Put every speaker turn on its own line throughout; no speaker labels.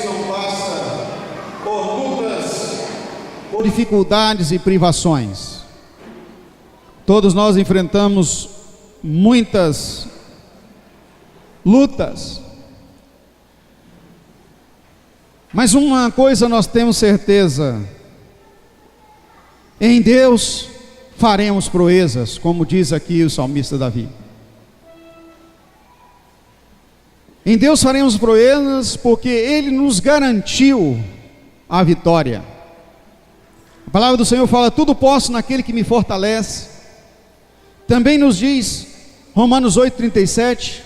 que não passa por lutas,
por dificuldades e privações. Todos nós enfrentamos muitas lutas. Mas uma coisa nós temos certeza: em Deus faremos proezas, como diz aqui o salmista Davi. Em Deus faremos proezas porque Ele nos garantiu a vitória. A palavra do Senhor fala: tudo posso naquele que me fortalece. Também nos diz, Romanos 8,37,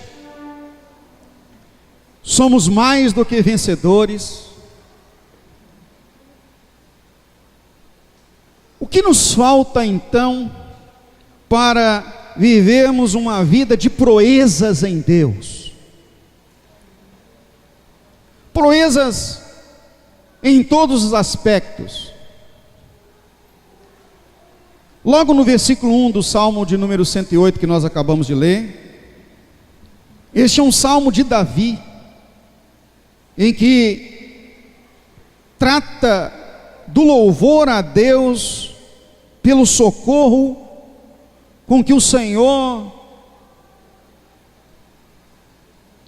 somos mais do que vencedores. O que nos falta então para vivermos uma vida de proezas em Deus? Proezas em todos os aspectos. Logo no versículo 1 do Salmo de número 108 que nós acabamos de ler, este é um salmo de Davi, em que trata do louvor a Deus pelo socorro com que o Senhor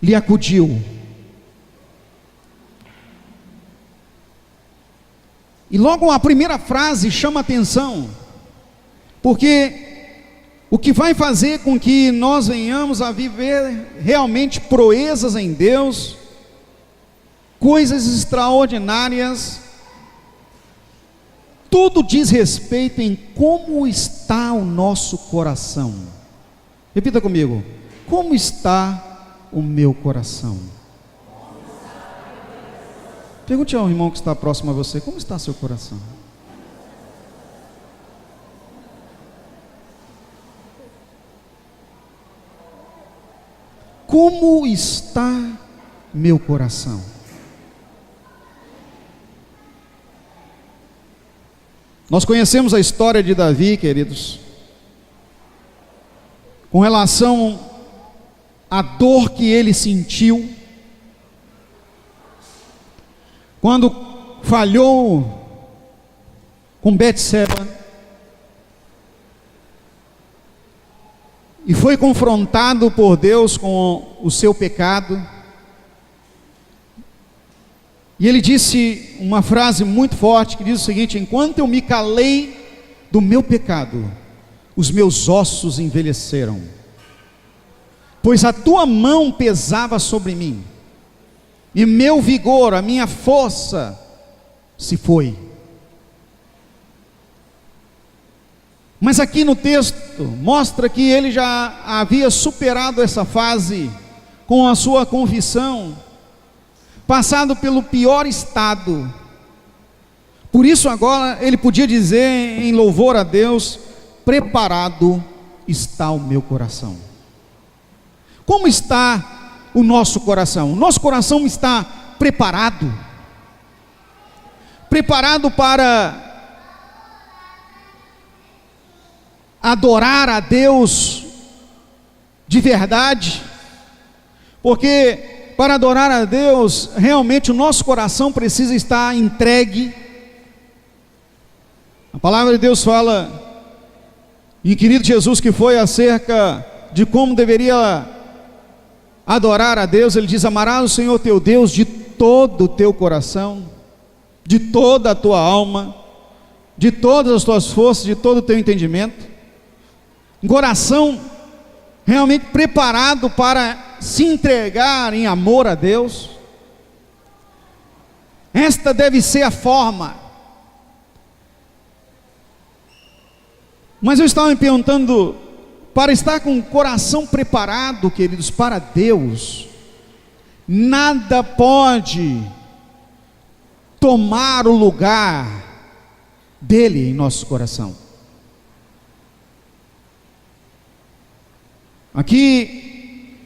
lhe acudiu. E logo a primeira frase chama atenção, porque o que vai fazer com que nós venhamos a viver realmente proezas em Deus, coisas extraordinárias, tudo diz respeito em como está o nosso coração. Repita comigo: como está o meu coração? Pergunte ao irmão que está próximo a você: como está seu coração? Como está meu coração? Nós conhecemos a história de Davi, queridos, com relação à dor que ele sentiu quando falhou com Betseba e foi confrontado por Deus com o seu pecado. E ele disse uma frase muito forte que diz o seguinte: enquanto eu me calei do meu pecado, os meus ossos envelheceram, pois a tua mão pesava sobre mim, e meu vigor, a minha força se foi. Mas aqui no texto mostra que ele já havia superado essa fase com a sua confissão, passado pelo pior estado. Por isso agora ele podia dizer em louvor a Deus: preparado está o meu coração. Como está o nosso coração? O nosso coração está preparado para adorar a Deus de verdade, porque para adorar a Deus, realmente o nosso coração precisa estar entregue. A palavra de Deus fala em querido Jesus, que foi acerca de como deveria adorar a Deus. Ele diz: amarás o Senhor teu Deus de todo o teu coração, de toda a tua alma, de todas as tuas forças, de todo o teu entendimento. Um coração realmente preparado para se entregar em amor a Deus. Esta deve ser a forma. Mas eu estava me perguntando, para estar com o coração preparado, queridos, para Deus, nada pode tomar o lugar dele em nosso coração. Aqui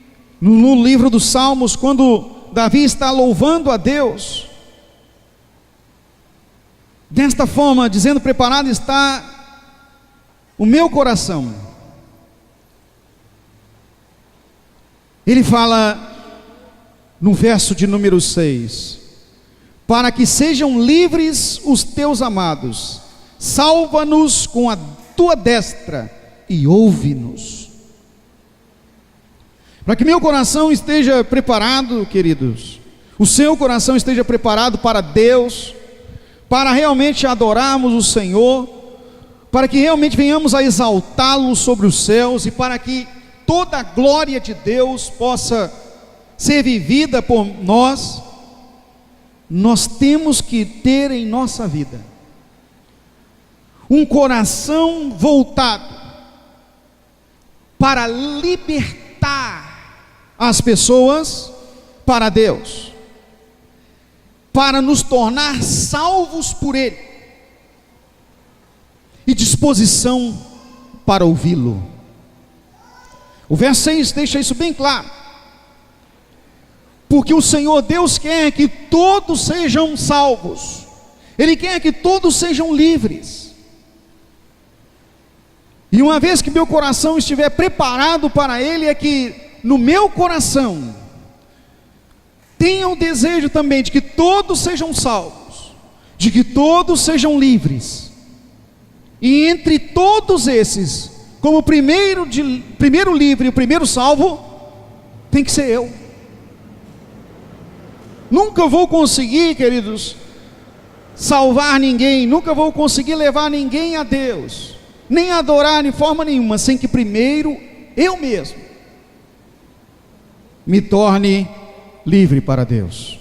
no livro dos Salmos, quando Davi está louvando a Deus desta forma, dizendo: preparado está o meu coração, ele fala no verso de número 6: para que sejam livres os teus amados. Salva-nos com a tua destra e ouve-nos. Para que meu coração esteja preparado, queridos, o seu coração esteja preparado para Deus, para realmente adorarmos o Senhor, para que realmente venhamos a exaltá-lo sobre os céus, e para que toda a glória de Deus possa ser vivida por nós, nós temos que ter em nossa vida um coração voltado para libertar as pessoas para Deus, para nos tornar salvos por Ele, e disposição para ouvi-lo. O verso 6 deixa isso bem claro, porque o Senhor Deus quer que todos sejam salvos, Ele quer que todos sejam livres. E uma vez que meu coração estiver preparado para Ele, é que no meu coração tenha o desejo também de que todos sejam salvos, de que todos sejam livres. E entre todos esses, como o primeiro livre e o primeiro salvo, tem que ser eu. Nunca vou conseguir, queridos, salvar ninguém, nunca vou conseguir levar ninguém a Deus, nem adorar de forma nenhuma, sem que primeiro eu mesmo me torne livre para Deus.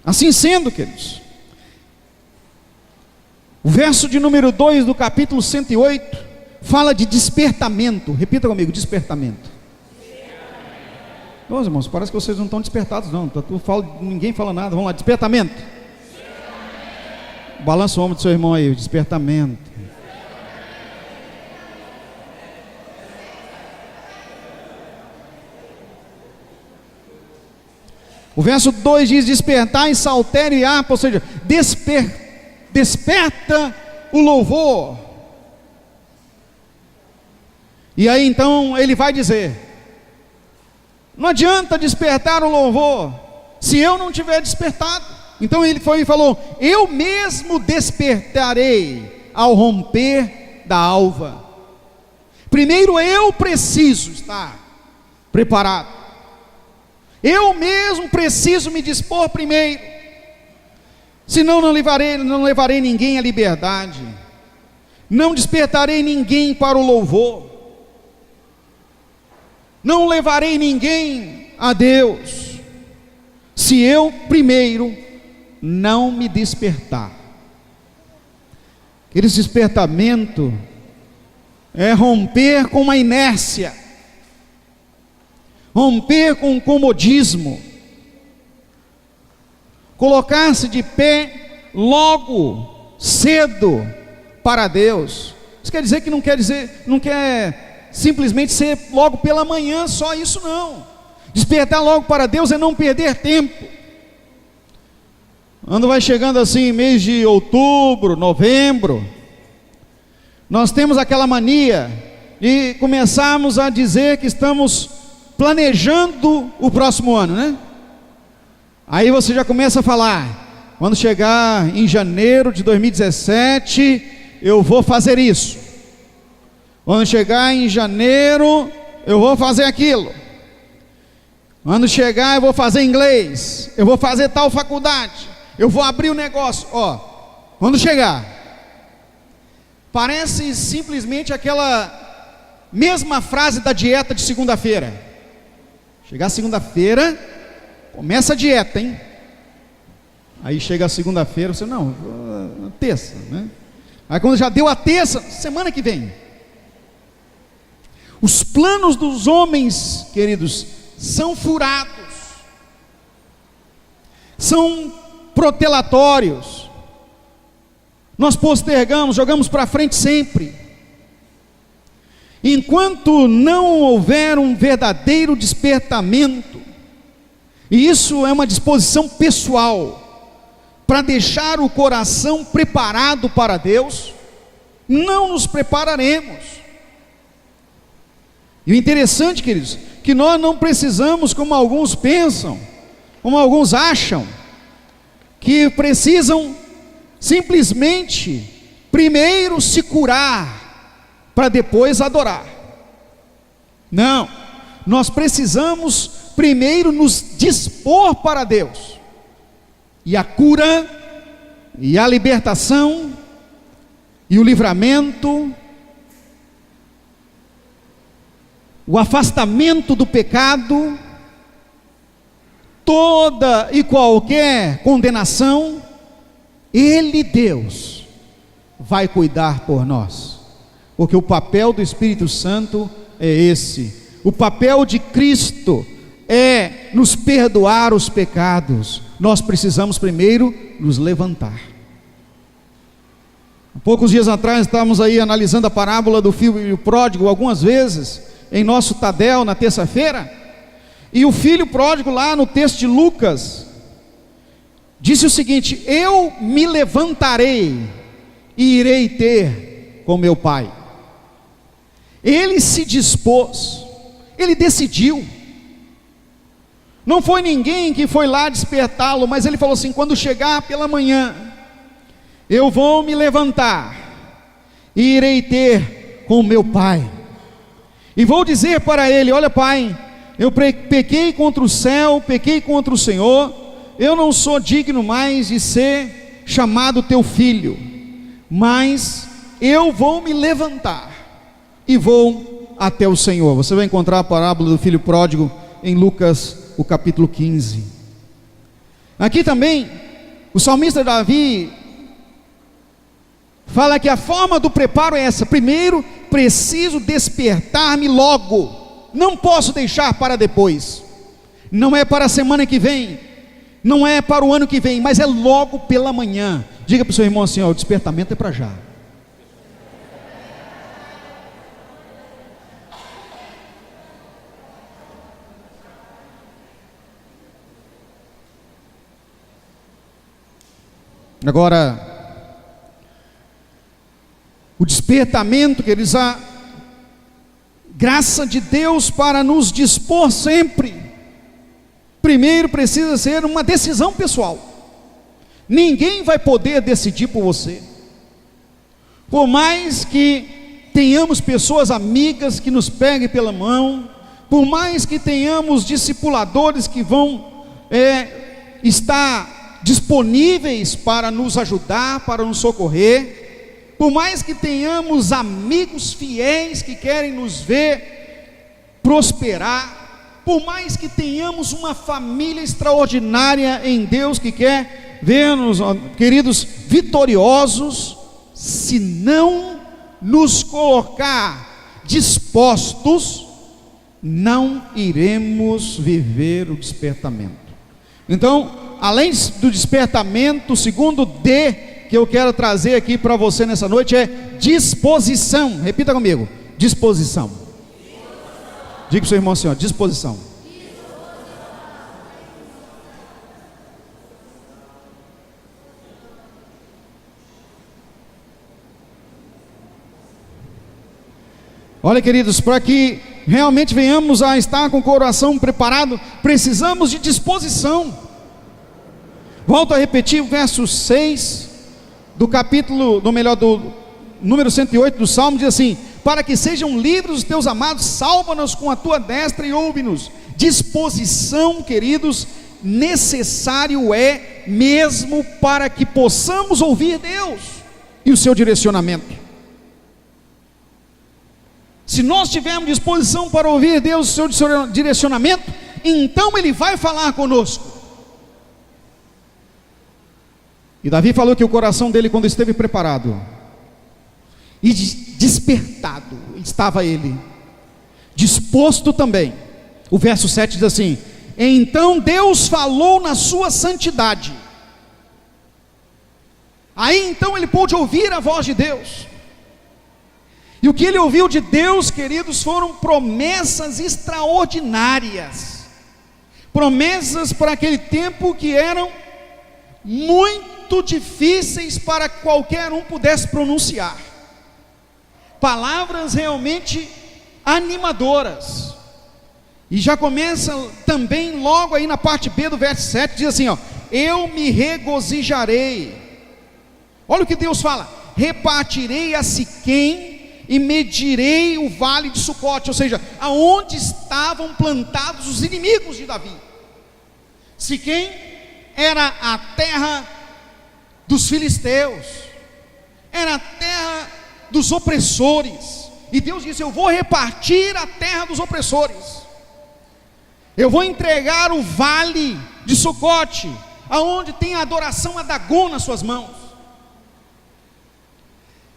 Assim sendo, queridos, o verso de número 2 do capítulo 108 fala de despertamento. Repita comigo: despertamento. Meus irmãos, parece que vocês não estão despertados não, ninguém fala nada. Vamos lá, despertamento. Balança o ombro do seu irmão aí, despertamento. O verso 2 diz: despertar em saltério e harpa, ou seja, desperta o louvor. E aí então ele vai dizer: não adianta despertar o louvor se eu não tiver despertado. Então ele foi e falou: eu mesmo despertarei ao romper da alva. Primeiro eu preciso estar preparado, eu mesmo preciso me dispor primeiro, senão não levarei ninguém à liberdade, não despertarei ninguém para o louvor, não levarei ninguém a Deus, se eu primeiro não me despertar. Aquele despertamento é romper com uma inércia, romper com o comodismo, colocar-se de pé logo, cedo, para Deus. Isso quer dizer que não quer simplesmente ser logo pela manhã, só isso não. Despertar logo para Deus é não perder tempo. Quando vai chegando assim, mês de outubro, novembro, nós temos aquela mania de começarmos a dizer que estamos planejando o próximo ano, né? Aí você já começa a falar: quando chegar em janeiro de 2017, eu vou fazer isso. Quando chegar em janeiro, eu vou fazer aquilo. Quando chegar, eu vou fazer inglês, eu vou fazer tal faculdade, eu vou abrir o negócio. Quando chegar, parece simplesmente aquela mesma frase da dieta de segunda-feira. Chegar segunda-feira, começa a dieta, hein? Aí chega a segunda-feira, você não, terça, né? Aí quando já deu a terça, semana que vem. Os planos dos homens, queridos, são furados, são protelatórios. Nós postergamos, jogamos para frente sempre. Enquanto não houver um verdadeiro despertamento, e isso é uma disposição pessoal, para deixar o coração preparado para Deus, não nos prepararemos. E o interessante, queridos, que nós não precisamos, como alguns pensam, como alguns acham, que precisam simplesmente primeiro se curar para depois adorar. Não, nós precisamos primeiro nos dispor para Deus, e a cura, e a libertação, e o livramento, o afastamento do pecado, toda e qualquer condenação, Ele, Deus, vai cuidar por nós, porque o papel do Espírito Santo é esse, o papel de Cristo é nos perdoar os pecados. Nós precisamos primeiro nos levantar. Há poucos dias atrás estávamos aí analisando a parábola do filho pródigo algumas vezes, em nosso Tadel, na terça-feira, e o filho pródigo lá no texto de Lucas, disse o seguinte: eu me levantarei e irei ter com meu pai. Ele se dispôs, ele decidiu, não foi ninguém que foi lá despertá-lo, mas ele falou assim: quando chegar pela manhã, eu vou me levantar e irei ter com meu pai, e vou dizer para ele: olha, pai, eu pequei contra o céu, pequei contra o Senhor, eu não sou digno mais de ser chamado teu filho, mas eu vou me levantar e vou até o Senhor. Você vai encontrar a parábola do filho pródigo em Lucas, o capítulo 15. Aqui também, o salmista Davi fala que a forma do preparo é essa: primeiro, preciso despertar-me logo, não posso deixar para depois, não é para a semana que vem, não é para o ano que vem, mas é logo pela manhã. Diga para o seu irmão assim: ó, o despertamento é para já. Agora, o despertamento, queridos, a graça de Deus para nos dispor sempre, primeiro precisa ser uma decisão pessoal. Ninguém vai poder decidir por você, por mais que tenhamos pessoas amigas que nos peguem pela mão, por mais que tenhamos discipuladores que vão estar disponíveis para nos ajudar, para nos socorrer, por mais que tenhamos amigos fiéis que querem nos ver prosperar, por mais que tenhamos uma família extraordinária em Deus que quer ver-nos, queridos, vitoriosos, se não nos colocar dispostos, não iremos viver o despertamento. Então, além do despertamento, o segundo D que eu quero trazer aqui para você nessa noite é disposição. Repita comigo: disposição. Diga para o seu irmão assim, ó, disposição. Olha, queridos, para que realmente venhamos a estar com o coração preparado, precisamos de disposição. Volto a repetir o verso 6 do capítulo, do número 108 do Salmo, diz assim: para que sejam livres os teus amados, salva-nos com a tua destra e ouve-nos. Disposição, queridos, necessário é mesmo para que possamos ouvir Deus e o seu direcionamento. Se nós tivermos disposição para ouvir Deus e o seu direcionamento, então Ele vai falar conosco. E Davi falou que o coração dele, quando esteve preparado e despertado, estava ele disposto também. O verso 7 diz assim: então Deus falou na sua santidade. Aí então ele pôde ouvir a voz de Deus. E o que ele ouviu de Deus, queridos, foram promessas extraordinárias, promessas para aquele tempo que eram muito difíceis para qualquer um pudesse pronunciar, palavras realmente animadoras. E já começa também logo aí na parte B do verso 7, diz assim, ó: eu me regozijarei. Olha o que Deus fala: repartirei a Siquém e medirei o vale de Sucote, ou seja, aonde estavam plantados os inimigos de Davi. Siquém era a terra dos filisteus, era a terra dos opressores, e Deus disse: eu vou repartir a terra dos opressores, eu vou entregar o vale de Sucote, aonde tem a adoração a Dagom nas suas mãos.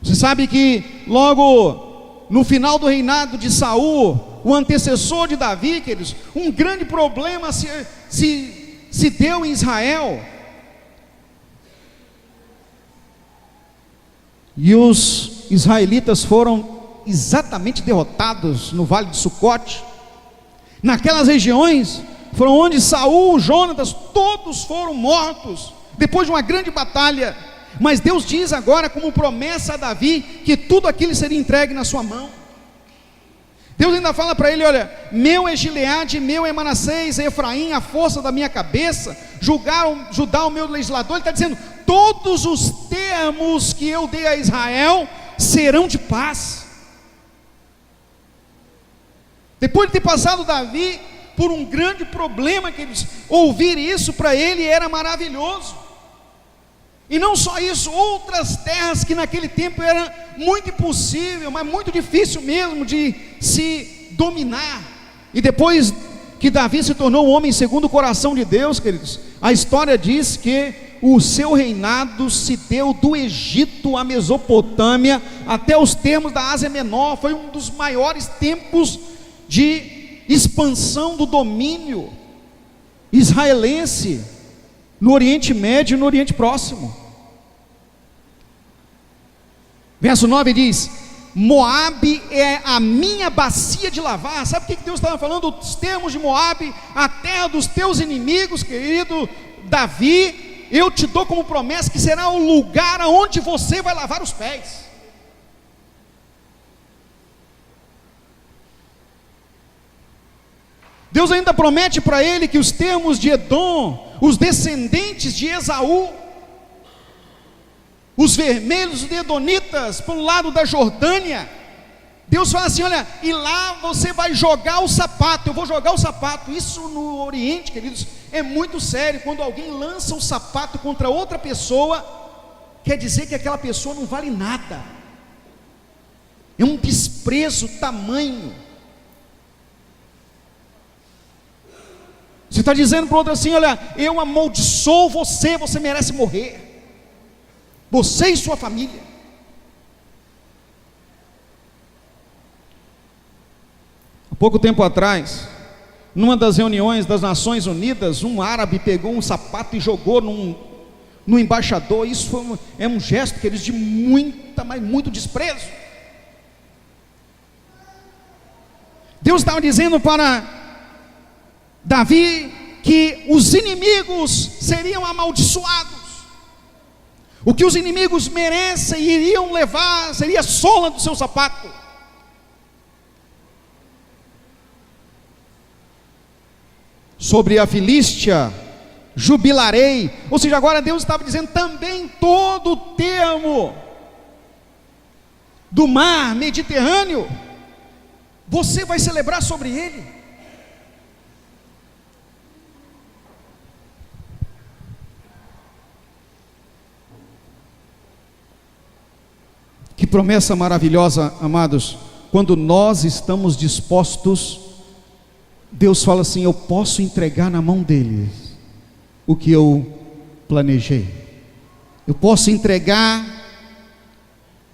Você sabe que logo no final do reinado de Saul, o antecessor de Davi, queridos, um grande problema se deu em Israel, e os israelitas foram exatamente derrotados no vale de Sucote. Naquelas regiões foram onde Saul, Jonatas, todos foram mortos depois de uma grande batalha. Mas Deus diz agora, como promessa a Davi, que tudo aquilo seria entregue na sua mão. Deus ainda fala para ele: olha, meu é Gileade, meu é Manassés, Efraim, a força da minha cabeça, Judá o meu legislador. Ele está dizendo: todos os termos que eu dei a Israel serão de paz. Depois de ter passado Davi por um grande problema, que ouvir isso para ele era maravilhoso. E não só isso, outras terras que naquele tempo era muito impossível, mas muito difícil mesmo de se dominar. E depois que Davi se tornou um homem segundo o coração de Deus, queridos, a história diz que o seu reinado se deu do Egito à Mesopotâmia até os termos da Ásia Menor. Foi um dos maiores tempos de expansão do domínio israelense no Oriente Médio e no Oriente Próximo. Verso 9 diz: Moabe é a minha bacia de lavar. Sabe o que Deus estava falando? Os termos de Moabe, a terra dos teus inimigos, querido Davi, eu te dou como promessa que será o lugar aonde você vai lavar os pés. Deus ainda promete para ele que os termos de Edom, os descendentes de Esaú, os vermelhos, os edonitas, para o lado da Jordânia, Deus fala assim: olha, e lá você vai jogar o sapato, eu vou jogar o sapato. Isso no Oriente, queridos, é muito sério. Quando alguém lança o sapato contra outra pessoa, quer dizer que aquela pessoa não vale nada, é um desprezo tamanho. Você está dizendo para o outro assim: olha, eu amaldiçoo você, você merece morrer, você e sua família. Há pouco tempo atrás, numa das reuniões das Nações Unidas, um árabe pegou um sapato e jogou no embaixador. Isso é um gesto, queridos, de muito desprezo. Deus estava dizendo para Davi que os inimigos seriam amaldiçoados. O que os inimigos merecem e iriam levar seria a sola do seu sapato. Sobre a Filístia jubilarei. Ou seja, agora Deus estava dizendo também: todo o termo do mar Mediterrâneo, você vai celebrar sobre ele. Que promessa maravilhosa, amados. Quando nós estamos dispostos, Deus fala assim: eu posso entregar na mão deles o que eu planejei, eu posso entregar,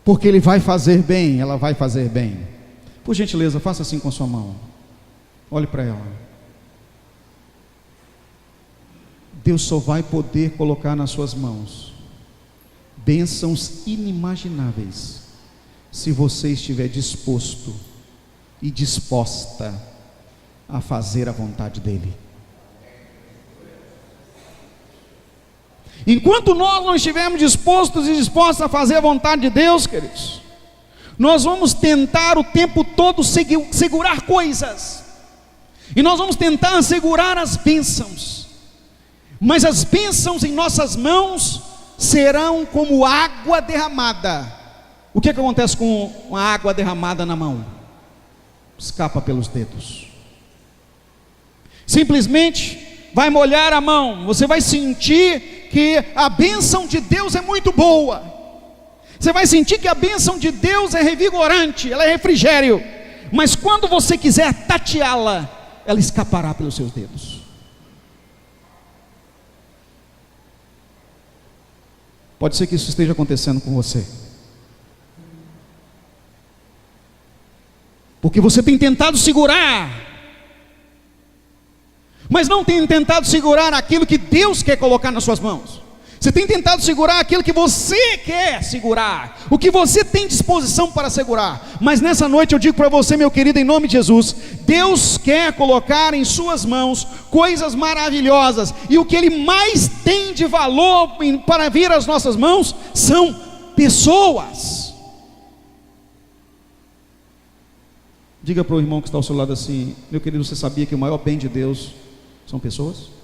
porque Ele vai fazer bem, ela vai fazer bem. Por gentileza, faça assim com a sua mão, olhe para ela. Deus só vai poder colocar nas suas mãos bênçãos inimagináveis se você estiver disposto e disposta a fazer a vontade dEle. Enquanto nós não estivermos dispostos e dispostos a fazer a vontade de Deus, queridos, nós vamos tentar o tempo todo segurar coisas, E nós vamos tentar segurar as bênçãos, mas as bênçãos em nossas mãos serão como água derramada. O que acontece com a água derramada na mão? Escapa pelos dedos. Simplesmente vai molhar a mão. Você vai sentir que a bênção de Deus é muito boa. Você vai sentir que a bênção de Deus é revigorante, ela é refrigério. Mas quando você quiser tateá-la, ela escapará pelos seus dedos. Pode ser que isso esteja acontecendo com você, porque você tem tentado segurar, mas não tem tentado segurar aquilo que Deus quer colocar nas suas mãos. Você tem tentado segurar aquilo que você quer segurar, o que você tem disposição para segurar. Mas nessa noite eu digo para você, meu querido, em nome de Jesus, Deus quer colocar em suas mãos coisas maravilhosas, e o que Ele mais tem de valor para vir às nossas mãos são pessoas. Diga para o irmão que está ao seu lado assim: meu querido, você sabia que o maior bem de Deus são pessoas?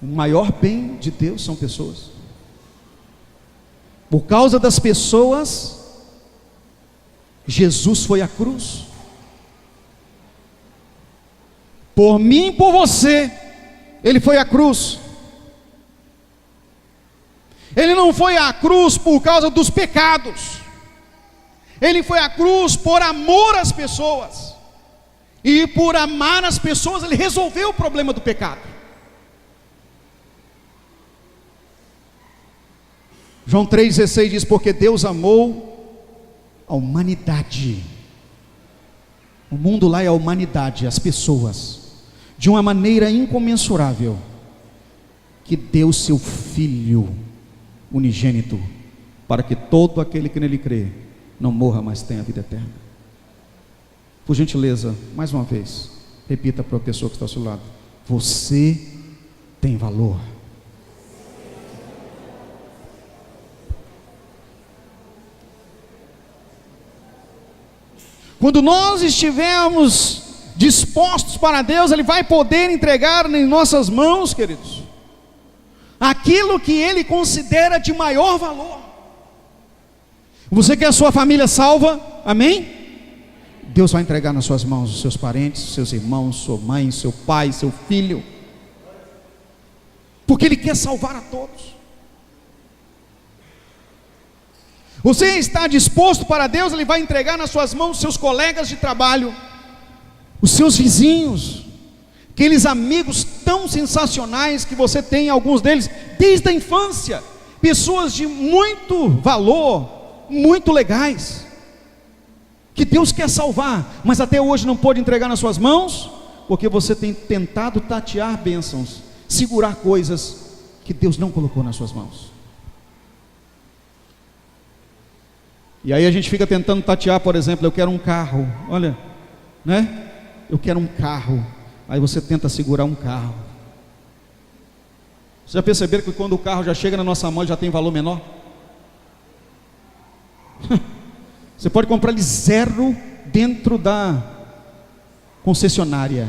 O maior bem de Deus são pessoas. Por causa das pessoas, Jesus foi à cruz. Por mim e por você, Ele foi à cruz. Ele não foi à cruz por causa dos pecados. Ele foi à cruz por amor às pessoas. E por amar as pessoas, Ele resolveu o problema do pecado. João 3,16 diz: porque Deus amou a humanidade. O mundo lá é a humanidade, as pessoas, de uma maneira incomensurável, que deu seu Filho unigênito, para que todo aquele que nele crê não morra, mas tenha a vida eterna. Por gentileza, mais uma vez, repita para a pessoa que está ao seu lado: você tem valor. Quando nós estivermos dispostos para Deus, Ele vai poder entregar em nossas mãos, queridos, aquilo que Ele considera de maior valor. Você quer a sua família salva? Amém? Deus vai entregar nas suas mãos os seus parentes, os seus irmãos, sua mãe, seu pai, seu filho, porque Ele quer salvar a todos. Você está disposto para Deus, Ele vai entregar nas suas mãos os seus colegas de trabalho, os seus vizinhos, aqueles amigos tão sensacionais que você tem, alguns deles desde a infância, pessoas de muito valor, muito legais, que Deus quer salvar, mas até hoje não pôde entregar nas suas mãos, porque você tem tentado tatear bênçãos, segurar coisas que Deus não colocou nas suas mãos. E aí a gente fica tentando tatear, por exemplo, eu quero um carro, olha, né? Eu quero um carro, aí você tenta segurar um carro. Vocês já perceberam que quando o carro já chega na nossa mão, ele já tem valor menor? Você pode comprar ele zero dentro da concessionária.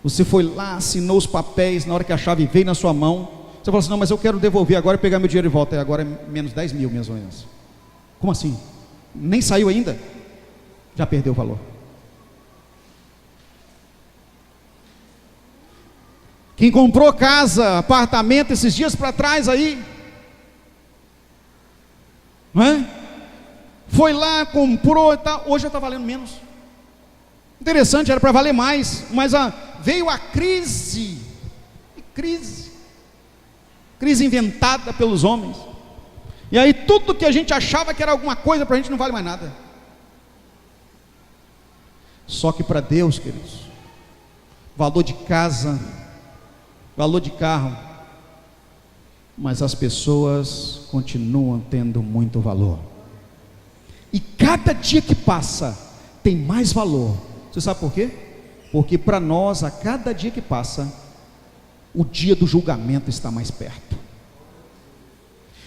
Você foi lá, assinou os papéis, na hora que a chave veio na sua mão, você falou assim: não, mas eu quero devolver agora e pegar meu dinheiro de volta. E agora é menos 10 mil, mais ou menos. Como assim? Nem saiu ainda? Já perdeu o valor. Quem comprou casa, apartamento esses dias para trás aí, não é? Foi lá, comprou e tal, hoje já está valendo menos. Interessante, era para valer mais, mas veio a crise inventada pelos homens, e aí tudo que a gente achava que era alguma coisa para a gente não vale mais nada. Só que para Deus, queridos, valor de casa, valor de carro, mas as pessoas continuam tendo muito valor. E cada dia que passa tem mais valor. Você sabe por quê? Porque para nós, a cada dia que passa, o dia do julgamento está mais perto.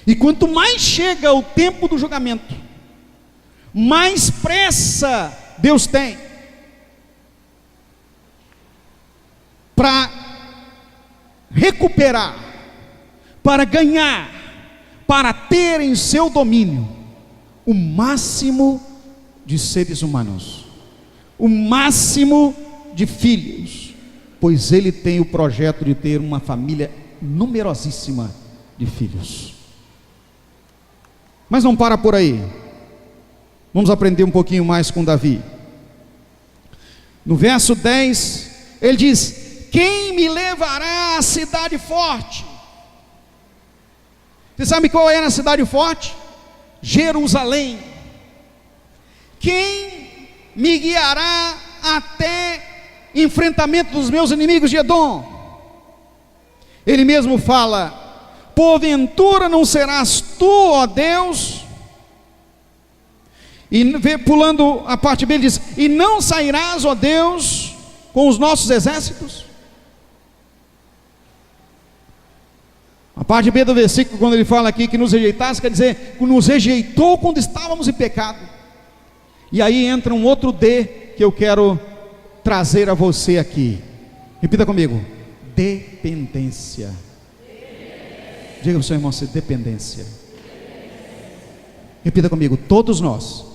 E quanto mais chega o tempo do julgamento, mais pressa Deus tem para recuperar, para ganhar, para ter em seu domínio o máximo de seres humanos, o máximo de filhos, pois Ele tem o projeto de ter uma família numerosíssima de filhos. Mas não para por aí. Vamos aprender um pouquinho mais com Davi. No verso 10, ele diz: quem me levará à cidade forte? Você sabe qual era a cidade forte? Jerusalém. Quem me guiará até enfrentamento dos meus inimigos de Edom? Ele mesmo fala: porventura não serás tu, ó Deus? E pulando a parte B, ele diz: e não sairás, ó Deus, com os nossos exércitos? A parte B do versículo, quando ele fala aqui que nos rejeitasse, quer dizer que nos rejeitou quando estávamos em pecado. E aí entra um outro D que eu quero trazer a você aqui. Repita comigo: dependência. Diga para o seu irmão assim: dependência. Repita comigo: todos nós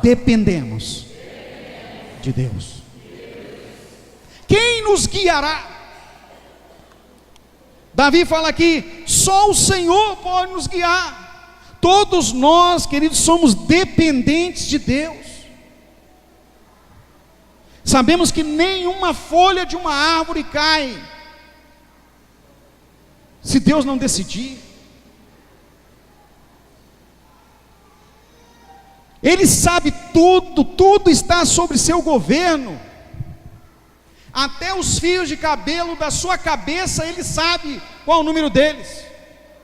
dependemos de Deus. Quem nos guiará? Davi fala aqui: só o Senhor pode nos guiar. Todos nós, queridos, somos dependentes de Deus. Sabemos que nenhuma folha de uma árvore cai se Deus não decidir. Ele sabe tudo, tudo está sobre seu governo. Até os fios de cabelo da sua cabeça Ele sabe qual o número deles.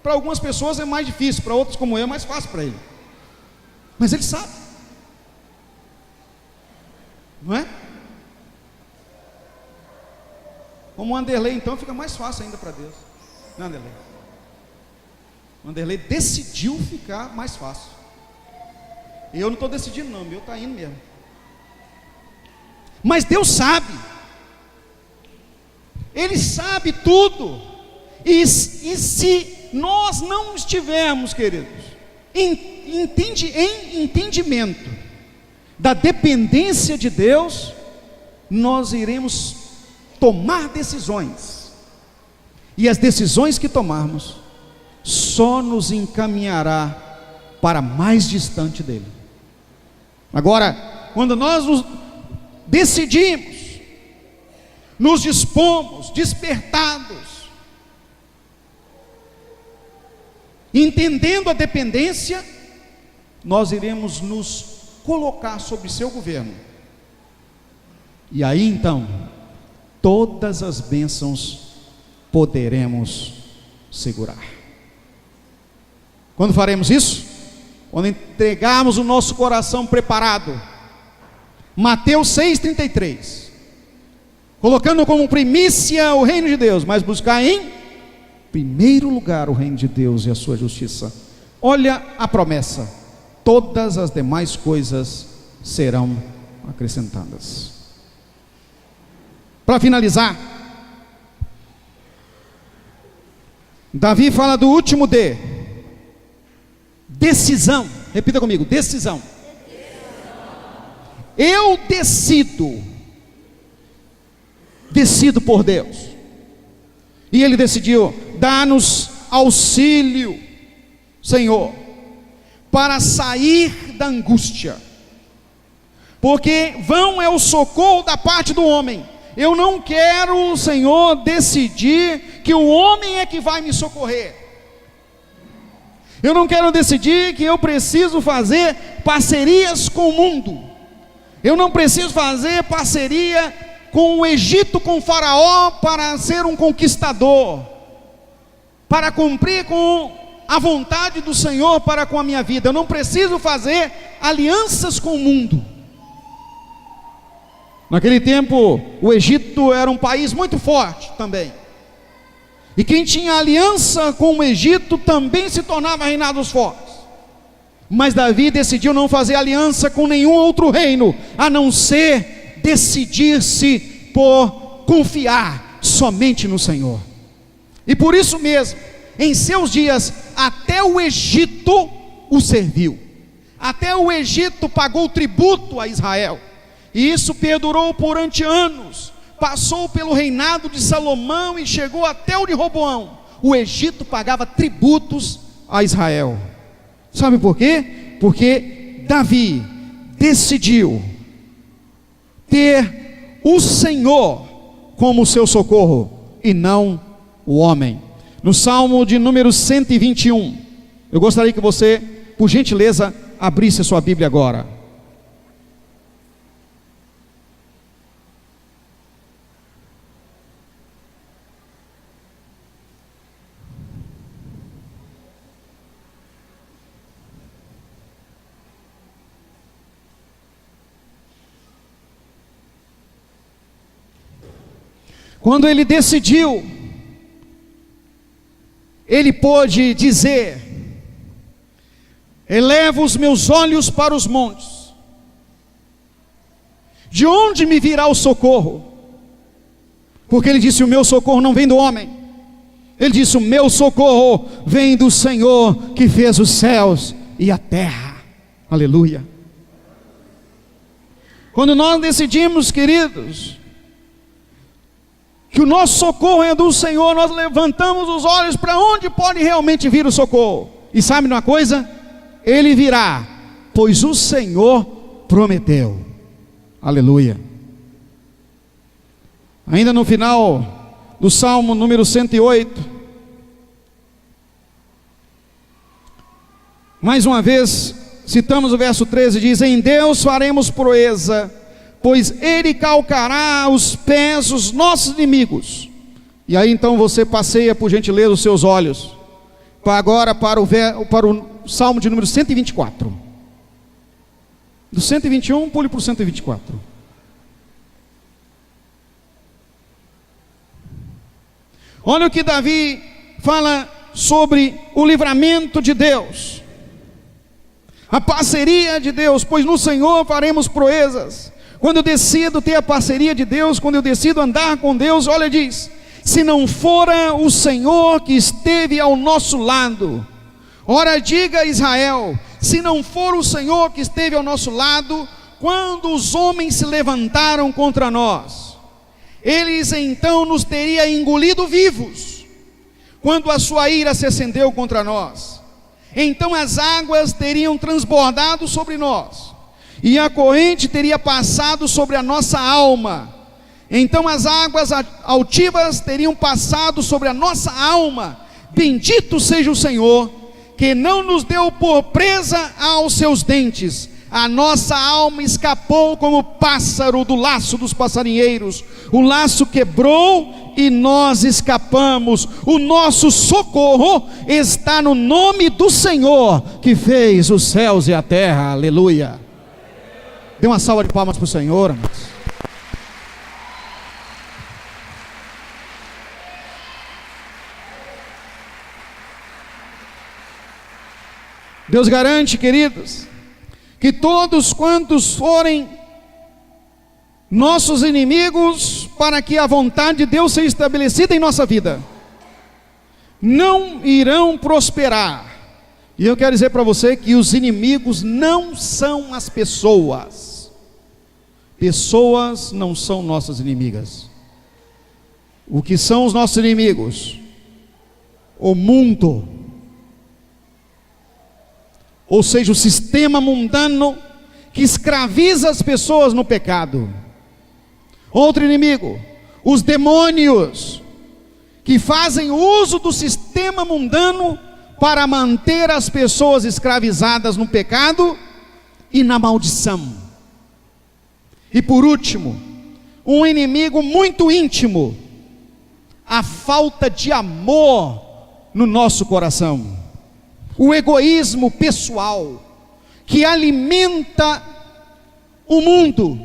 Para algumas pessoas é mais difícil, para outros como eu é mais fácil para Ele. Mas Ele sabe, não é? Como o Anderlei, então, fica mais fácil ainda para Deus. Não, Anderlei? O Anderlei decidiu ficar mais fácil. Eu não estou decidindo não, o meu está indo mesmo. Mas Deus sabe. Ele sabe tudo. E se nós não estivermos, queridos, em entendimento da dependência de Deus, nós iremos tomar decisões. E as decisões que tomarmos só nos encaminhará para mais distante dele. Agora, quando nós nos decidimos, nos dispomos, despertados, entendendo a dependência, nós iremos nos colocar sob seu governo. E aí então, todas as bênçãos poderemos segurar. Quando faremos isso? Quando entregarmos o nosso coração preparado. Mateus 6,33. Colocando como primícia o reino de Deus, mas buscar em primeiro lugar o reino de Deus e a sua justiça. Olha a promessa: todas as demais coisas serão acrescentadas. Para finalizar, Davi fala do último D: decisão. Repita comigo: decisão. Eu decido por Deus. E ele decidiu: dá-nos auxílio, Senhor, para sair da angústia, porque vão é o socorro da parte do homem. Eu não quero, Senhor, decidir que o homem é que vai me socorrer. Eu não quero decidir que eu preciso fazer parcerias com o mundo. Eu não preciso fazer parceria com o Egito, com o faraó, para ser um conquistador, para cumprir com a vontade do Senhor para com a minha vida. Eu não preciso fazer alianças com o mundo. Naquele tempo, o Egito era um país muito forte também. E quem tinha aliança com o Egito também se tornava reinados fortes. Mas Davi decidiu não fazer aliança com nenhum outro reino, a não ser decidir-se por confiar somente no Senhor. E por isso mesmo, em seus dias, até o Egito o serviu. Até o Egito pagou tributo a Israel. E isso perdurou durante anos. Passou pelo reinado de Salomão e chegou até o de Roboão. O Egito pagava tributos a Israel. Sabe por quê? Porque Davi decidiu ter o Senhor como seu socorro e não o homem. No Salmo de número 121, eu gostaria que você, por gentileza, abrisse a sua Bíblia agora. Quando ele decidiu, ele pôde dizer: elevo os meus olhos para os montes, de onde me virá o socorro? Porque ele disse: o meu socorro não vem do homem. Ele disse: o meu socorro vem do Senhor que fez os céus e a terra. Aleluia. Quando nós decidimos, queridos, que o nosso socorro é do Senhor, nós levantamos os olhos para onde pode realmente vir o socorro. E sabe de uma coisa? Ele virá, pois o Senhor prometeu. Aleluia. Ainda no final do Salmo número 108, mais uma vez citamos o verso 13, diz: em Deus faremos proeza, pois Ele calcará os pés dos nossos inimigos. E aí então você passeia, por gentileza, os seus olhos agora para o Salmo de número 124. Do 121, pule para o 124. Olha o que Davi fala sobre o livramento de Deus, a parceria de Deus: pois no Senhor faremos proezas. Quando eu decido ter a parceria de Deus, quando eu decido andar com Deus, olha, diz: se não fora o Senhor que esteve ao nosso lado. Ora, diga Israel, se não for o Senhor que esteve ao nosso lado, quando os homens se levantaram contra nós, eles então nos teriam engolido vivos. Quando a sua ira se acendeu contra nós, então as águas teriam transbordado sobre nós, e a corrente teria passado sobre a nossa alma. Então as águas altivas teriam passado sobre a nossa alma. Bendito seja o Senhor, que não nos deu por presa aos seus dentes. A nossa alma escapou como pássaro do laço dos passarinheiros. O laço quebrou e nós escapamos. O nosso socorro está no nome do Senhor, que fez os céus e a terra. Aleluia. Dê uma salva de palmas para o Senhor, amados. Deus garante, queridos, que todos quantos forem nossos inimigos, para que a vontade de Deus seja estabelecida em nossa vida, não irão prosperar. E eu quero dizer para você que os inimigos não são as pessoas. Pessoas não são nossas inimigas. O que são os nossos inimigos? O mundo, ou seja, o sistema mundano que escraviza as pessoas no pecado. Outro inimigo, os demônios, que fazem uso do sistema mundano para manter as pessoas escravizadas no pecado e na maldição. E por último, um inimigo muito íntimo: a falta de amor no nosso coração. O egoísmo pessoal, que alimenta o mundo,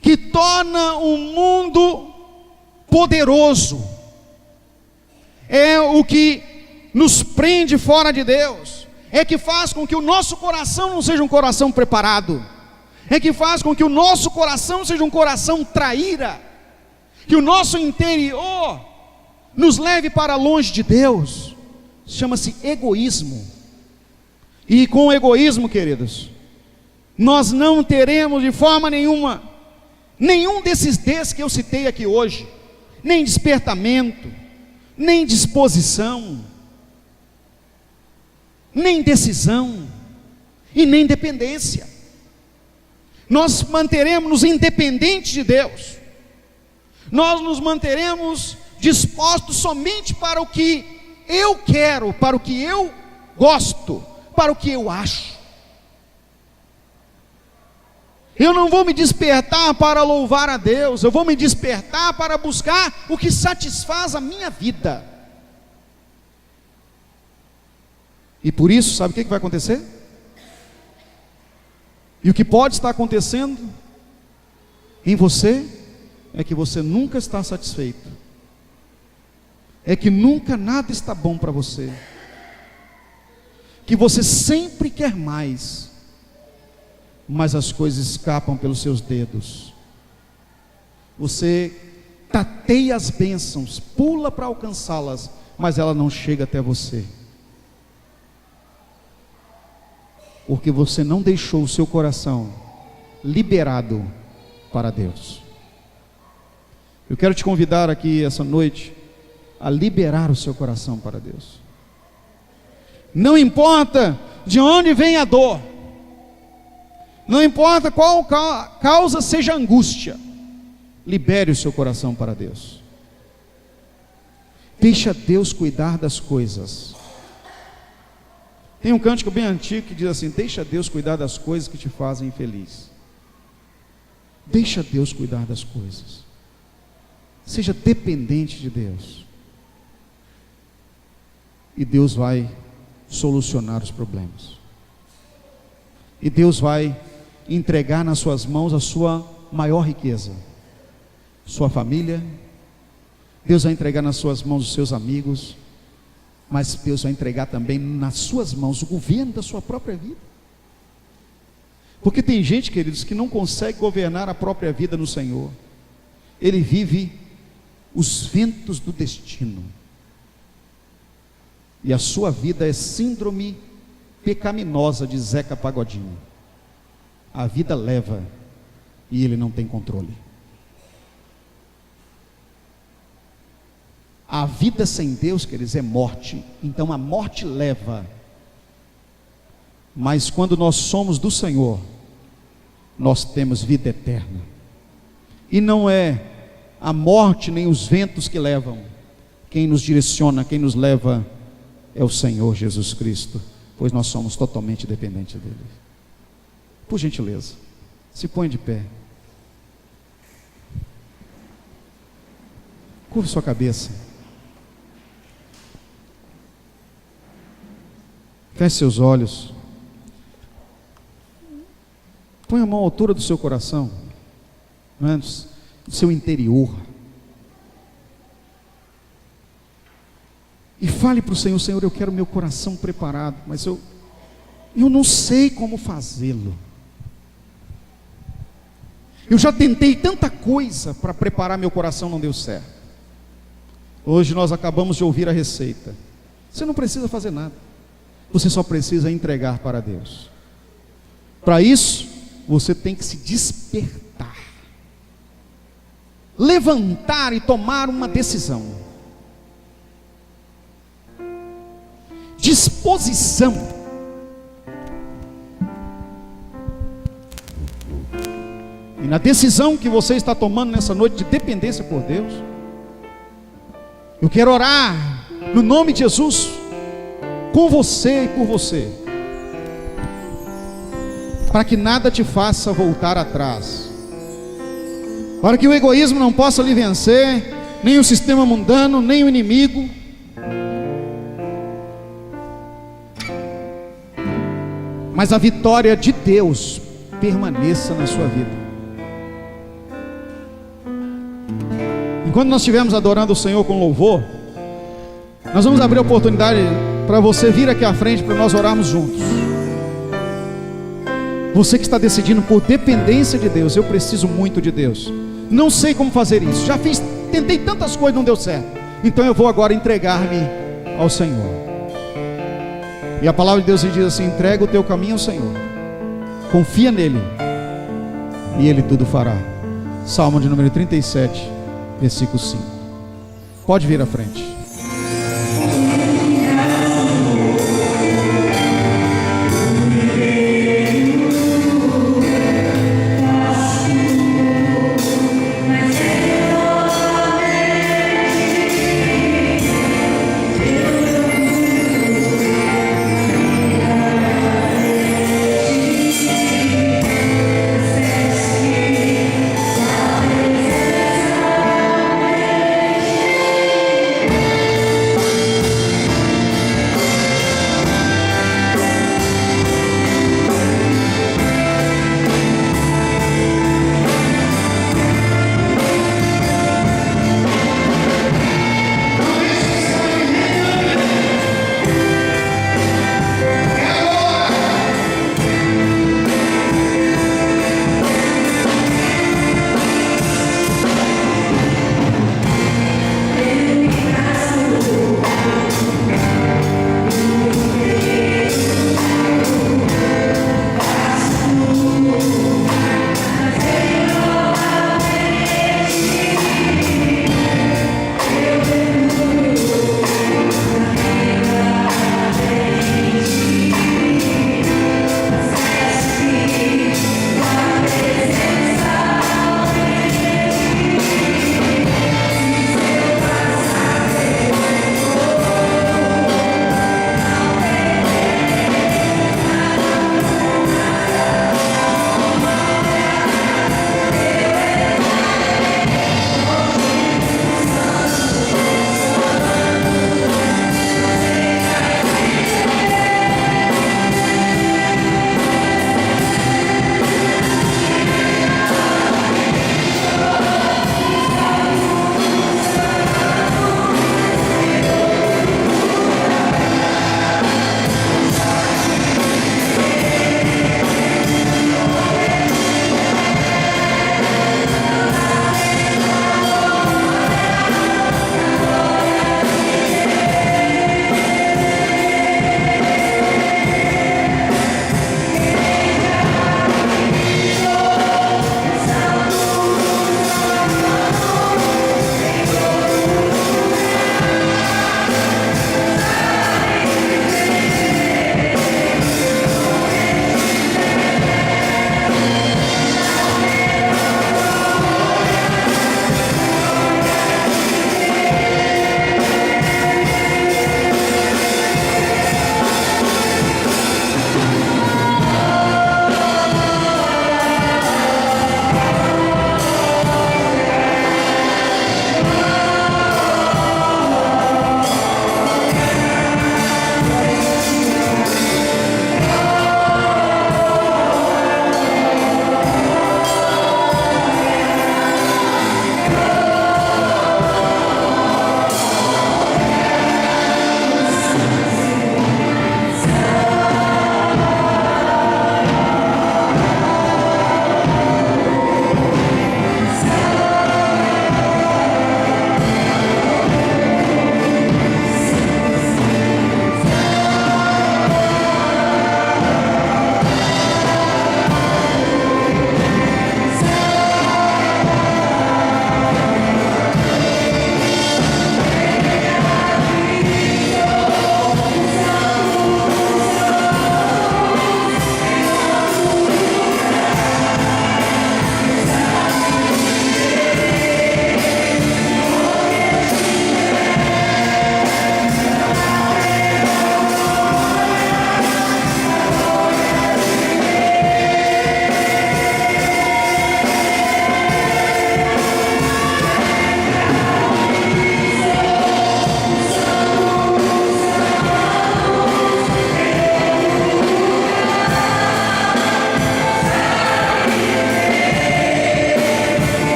que torna o mundo poderoso, é o que nos prende fora de Deus, é que faz com que o nosso coração não seja um coração preparado, é que faz com que o nosso coração seja um coração traíra, que o nosso interior nos leve para longe de Deus. Chama-se egoísmo. E com o egoísmo, queridos, nós não teremos de forma nenhuma nenhum desses Ds que eu citei aqui hoje, nem despertamento, nem disposição, nem decisão e nem dependência. Nós manteremos-nos independentes de Deus, nós nos manteremos dispostos somente para o que eu quero, para o que eu gosto, para o que eu acho. Eu não vou me despertar para louvar a Deus, eu vou me despertar para buscar o que satisfaz a minha vida. E por isso, sabe o que vai acontecer? E o que pode estar acontecendo em você é que você nunca está satisfeito, é que nunca nada está bom para você, que você sempre quer mais, mas as coisas escapam pelos seus dedos. Você tateia as bênçãos, pula para alcançá-las, mas ela não chega até você, porque você não deixou o seu coração liberado para Deus. Eu quero te convidar aqui essa noite a liberar o seu coração para Deus. Não importa de onde vem a dor, não importa qual causa seja a angústia, libere o seu coração para Deus. Deixa Deus cuidar das coisas. Tem um cântico bem antigo que diz assim: deixa Deus cuidar das coisas que te fazem feliz. Deixa Deus cuidar das coisas. Seja dependente de Deus, e Deus vai solucionar os problemas, e Deus vai entregar nas suas mãos a sua maior riqueza, sua família. Deus vai entregar nas suas mãos os seus amigos, mas Deus vai entregar também nas suas mãos o governo da sua própria vida. Porque tem gente, queridos, que não consegue governar a própria vida no Senhor. Ele vive os ventos do destino, e a sua vida é síndrome pecaminosa de Zeca Pagodinho. A vida leva e ele não tem controle. A vida sem Deus, queridos, é morte. Então a morte leva. Mas quando nós somos do Senhor, nós temos vida eterna. E não é a morte nem os ventos que levam. Quem nos direciona, quem nos leva é o Senhor Jesus Cristo, pois nós somos totalmente dependentes dele. Por gentileza, se põe de pé. Curve sua cabeça. Feche seus olhos. Põe a mão à altura do seu coração, do seu interior, e fale para o Senhor: Senhor, eu quero meu coração preparado, mas eu não sei como fazê-lo. Eu já tentei tanta coisa para preparar meu coração, não deu certo. Hoje nós acabamos de ouvir a receita. Você não precisa fazer nada, você só precisa entregar para Deus. Para isso, você tem que se despertar, levantar e tomar uma decisão. Disposição. E na decisão que você está tomando nessa noite de dependência por Deus, eu quero orar no nome de Jesus com você e por você, para que nada te faça voltar atrás, para que o egoísmo não possa lhe vencer, nem o sistema mundano, nem o inimigo. Mas a vitória de Deus permaneça na sua vida. Enquanto nós estivermos adorando o Senhor com louvor, Nós vamos abrir a oportunidade para você vir aqui à frente para nós orarmos juntos. Você que está decidindo por dependência de Deus, eu preciso muito de Deus, não sei como fazer isso, já fiz, tentei tantas coisas, não deu certo, então eu vou agora entregar-me ao Senhor. E a palavra de Deus diz assim: entrega o teu caminho ao Senhor, confia nele e ele tudo fará. Salmo de número 37, versículo 5. Pode vir à frente.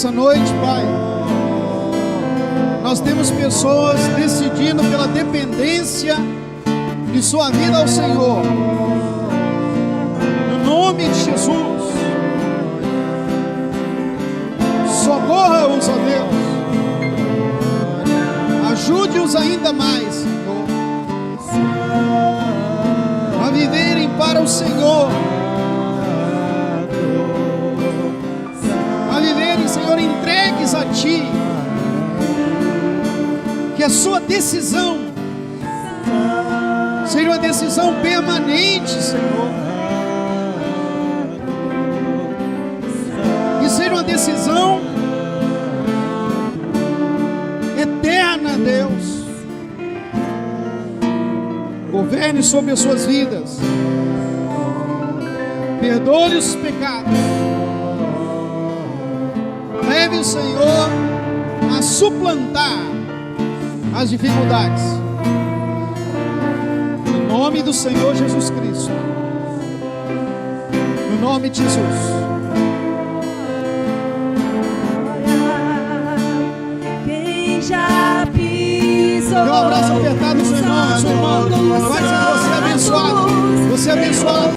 nessa noite, Pai, nós temos pessoas decidindo pela dependência de sua vida ao Senhor. No nome de Jesus, socorra-os, ó Deus. Ajude-os ainda mais, Senhor, a viverem para o Senhor, a viverem, Senhor, entregues a Ti. Que a sua decisão seja uma decisão permanente, Senhor. Que seja uma decisão eterna, Deus. Governe sobre as suas vidas. Perdoe os pecados. Leve o Senhor a suplantar as dificuldades. No nome do Senhor Jesus Cristo. No nome de Jesus.
Quem já pisou.
Dê um abraço apertado, seu irmão, sua irmã. Vai ser você abençoado. Você abençoado.